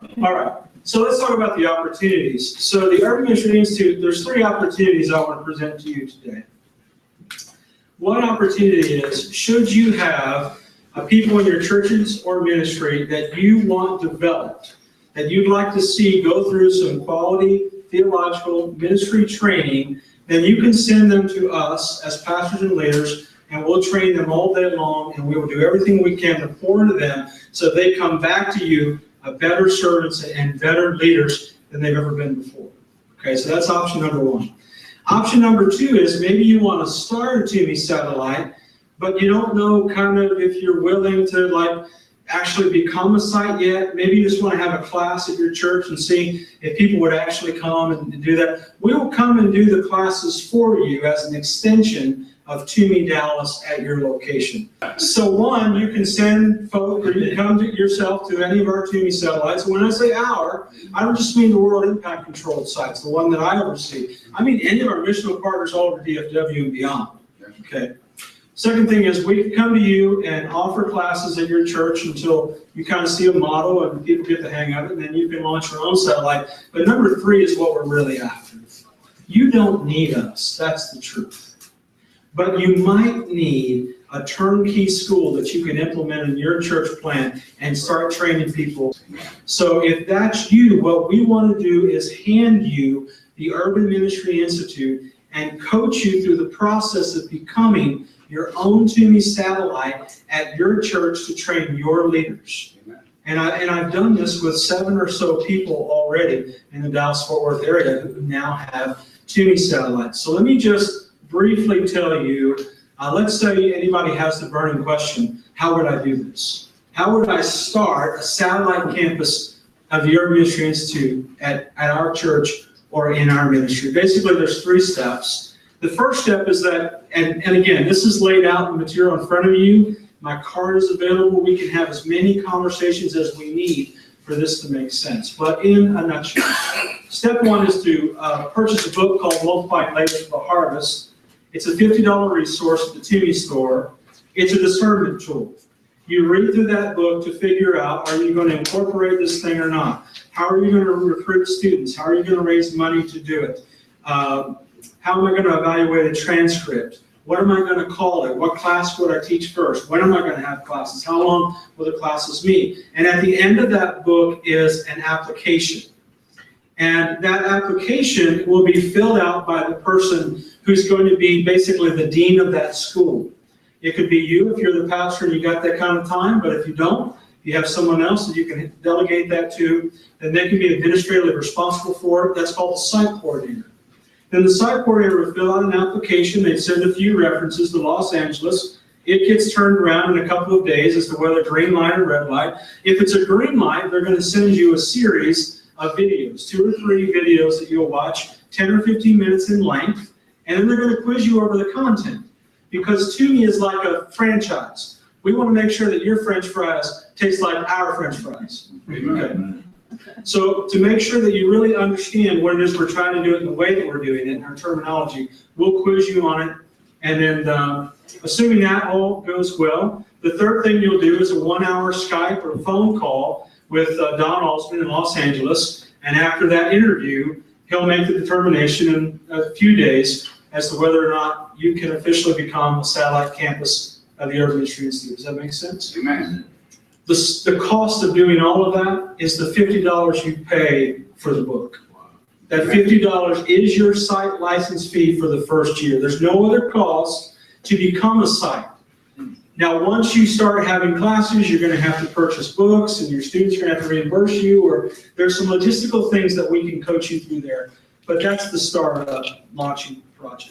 All right, so let's talk about the opportunities. So the Urban Ministry Institute, there's 3 opportunities I want to present to you today. One opportunity is, should you have people in your churches or ministry that you want developed, that you'd like to see go through some quality theological ministry training, then you can send them to us as pastors and leaders, and we'll train them all day long, and we will do everything we can to pour into them so they come back to you better servants and better leaders than they've ever been before. Okay, so that's option number 1. Option number 2 is maybe you want to start a TUMI satellite, but you don't know kind of if you're willing to actually become a site yet. Maybe you just want to have a class at your church and see if people would actually come and do that. We will come and do the classes for you as an extension of TUMI Dallas at your location. So 1, you can send folk, or you can come yourself to any of our TUMI satellites. And when I say our, I don't just mean the World Impact Controlled sites, the one that I oversee. I mean any of our missional partners all over DFW and beyond. Okay. Second thing is we can come to you and offer classes at your church until you kind of see a model and people get the hang of it, and then you can launch your own satellite. But number 3 is what we're really after. You don't need us, that's the truth. But you might need a turnkey school that you can implement in your church plan and start training people. So if that's you, what we want to do is hand you the Urban Ministry Institute and coach you through the process of becoming your own TUMI satellite at your church to train your leaders. And I've done this with 7 or so people already in the Dallas-Fort Worth area who now have TUMI satellites. So let me just briefly tell you, let's say anybody has the burning question, how would I do this? How would I start a satellite campus of the Urban Ministry Institute at our church or in our ministry? Basically, there's 3 steps. The first step is that, and again, this is laid out in the material in front of you. My card is available. We can have as many conversations as we need for this to make sense. But in a nutshell, step 1 is to purchase a book called Multiplying Labors for the Harvest. It's a $50 resource at the TUMI store. It's a discernment tool. You read through that book to figure out, are you going to incorporate this thing or not? How are you going to recruit students? How are you going to raise money to do it? How am I going to evaluate a transcript? What am I going to call it? What class would I teach first? When am I going to have classes? How long will the classes meet? And at the end of that book is an application. And that application will be filled out by the person who's going to be basically the dean of that school. It could be you if you're the pastor and you got that kind of time, but if you don't, you have someone else that you can delegate that to, then they can be administratively responsible for it. That's called the site coordinator. Then the site coordinator will fill out an application. They send a few references to Los Angeles. It gets turned around in a couple of days as to whether green light or red light. If it's a green light, they're going to send you a series of videos, 2 or 3 videos that you'll watch, 10 or 15 minutes in length, and then they're going to quiz you over the content. Because TUMI is like a franchise. We want to make sure that your French fries taste like our French fries. Okay. So to make sure that you really understand what it is we're trying to do it in the way that we're doing it, in our terminology, we'll quiz you on it. And then assuming that all goes well, the third thing you'll do is a 1-hour Skype or phone call with Don Alsman in Los Angeles. And after that interview, he'll make the determination in a few days as to whether or not you can officially become a satellite campus of the Urban Ministry Institute. Does that make sense? Amen. The cost of doing all of that is the $50 you pay for the book. That $50 is your site license fee for the first year. There's no other cost to become a site. Now, once you start having classes, you're going to have to purchase books, and your students are going to have to reimburse you, or there's some logistical things that we can coach you through there. But that's the start of launching the project.